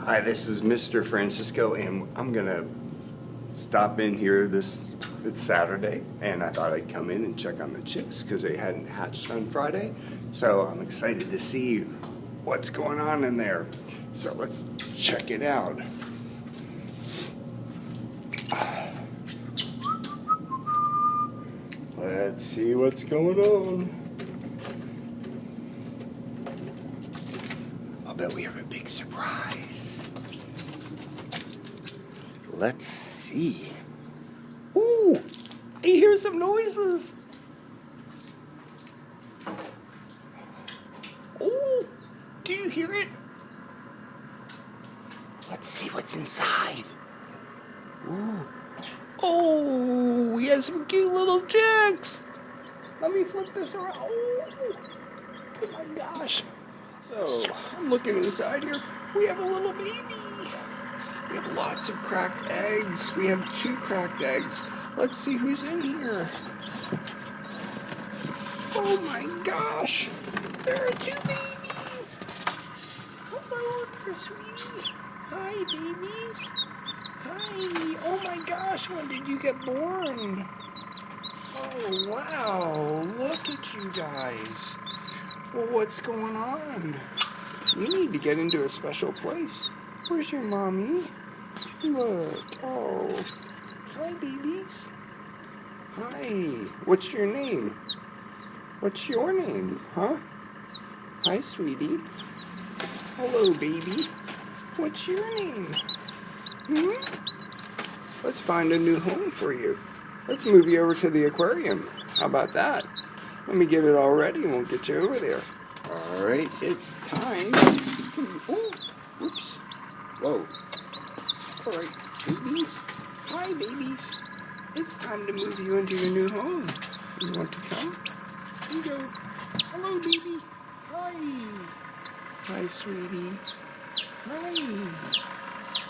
Hi, this is Mr. Francisco, and I'm gonna stop in here it's Saturday, and I thought I'd come in and check on the chicks because they hadn't hatched on Friday. So I'm excited to see what's going on in there. So let's check it out. Let's see what's going on. I'll bet we have a big surprise. Let's see. Ooh, I hear some noises. Oh, do you hear it? Let's see what's inside. Ooh. Oh, we have some cute little chicks. Let me flip this around. Oh my gosh. So, I'm looking inside here. We have a little baby. We have lots of cracked eggs. We have 2 cracked eggs. Let's see who's in here. Oh my gosh. There are 2 babies. Hello there, sweetie. Hi, babies. Hi. Oh my gosh, when did you get born? Oh wow, look at you guys. Well, what's going on? We need to get into a special place. Where's your mommy? Look. Oh. Hi, babies. Hi. What's your name? What's your name, huh? Hi, sweetie. Hello, baby. What's your name? Let's find a new home for you. Let's move you over to the aquarium. How about that? Let me get it all ready and we'll get you over there. Alright, it's time. Oh, whoops. Whoa. Alright, babies. Hi, babies. It's time to move you into your new home. You want to come? You go. Hello, baby. Hi. Hi, sweetie. Hi.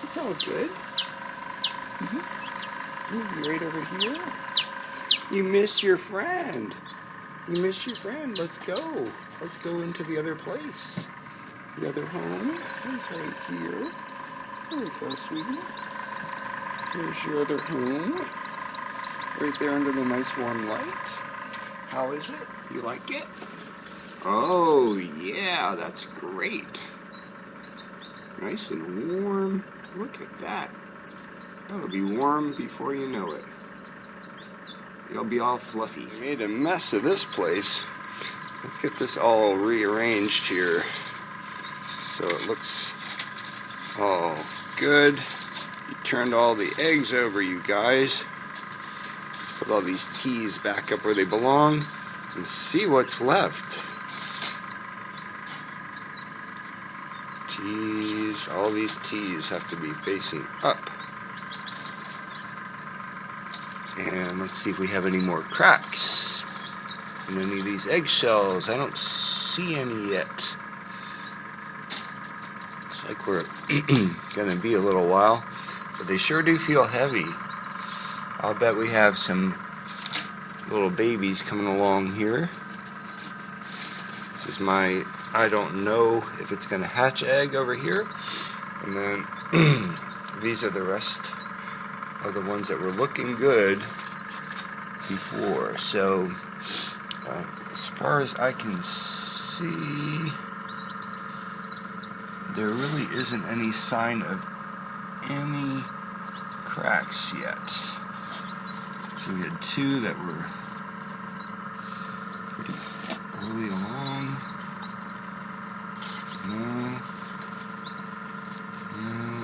It's all good. Move you right over here. You missed your friend. You missed your friend. Let's go. Let's go into the other place. The other home is right here. There we go, sweetie. Here's your other home. Right there under the nice warm light. How is it? You like it? Oh, yeah, that's great. Nice and warm. Look at that. That'll be warm before you know it. You'll be all fluffy. Made a mess of this place. Let's get this all rearranged here so it looks all good. You turned all the eggs over, you guys. Put all these teas back up where they belong and see what's left. Teas, all these teas have to be facing up. And let's see if we have any more cracks in any of these eggshells. I don't see any yet. Looks like we're going to be a little while, but they sure do feel heavy. I'll bet we have some little babies coming along here. This is my, I don't know if it's going to hatch egg over here. And then these are the rest of the ones that were looking good before. So as far as I can see, there really isn't any sign of any cracks yet. So we had 2 that were pretty early along.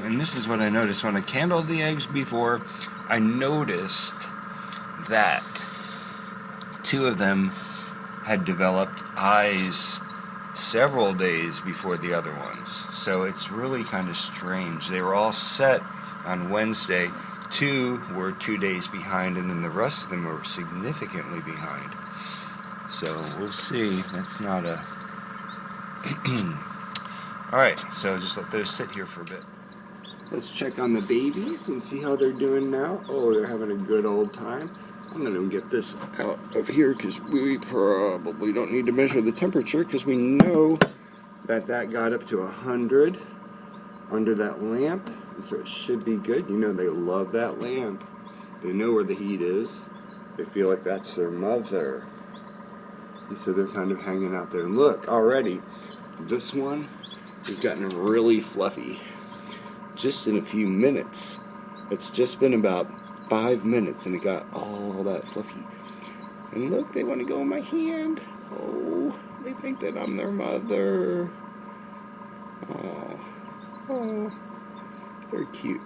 And this is what I noticed when I candled the eggs before. I noticed that 2 of them had developed eyes several days before the other ones. So it's really kind of strange. They were all set on Wednesday. 2 were 2 days behind, and then the rest of them were significantly behind. So we'll see. That's not a... Alright, so just let those sit here for a bit. Let's check on the babies and see how they're doing now. Oh, they're having a good old time. I'm going to get this out of here because we probably don't need to measure the temperature because we know that got up to 100. under that lamp, and so it should be good. You know they love that lamp. They know where the heat is. They feel like that's their mother. And so they're kind of hanging out there. And look, already, this one has gotten really fluffy. Just in a few minutes. It's just been about 5 minutes and it got all that fluffy. And look, they want to go in my hand. Oh, they think that I'm their mother. Oh, they're cute.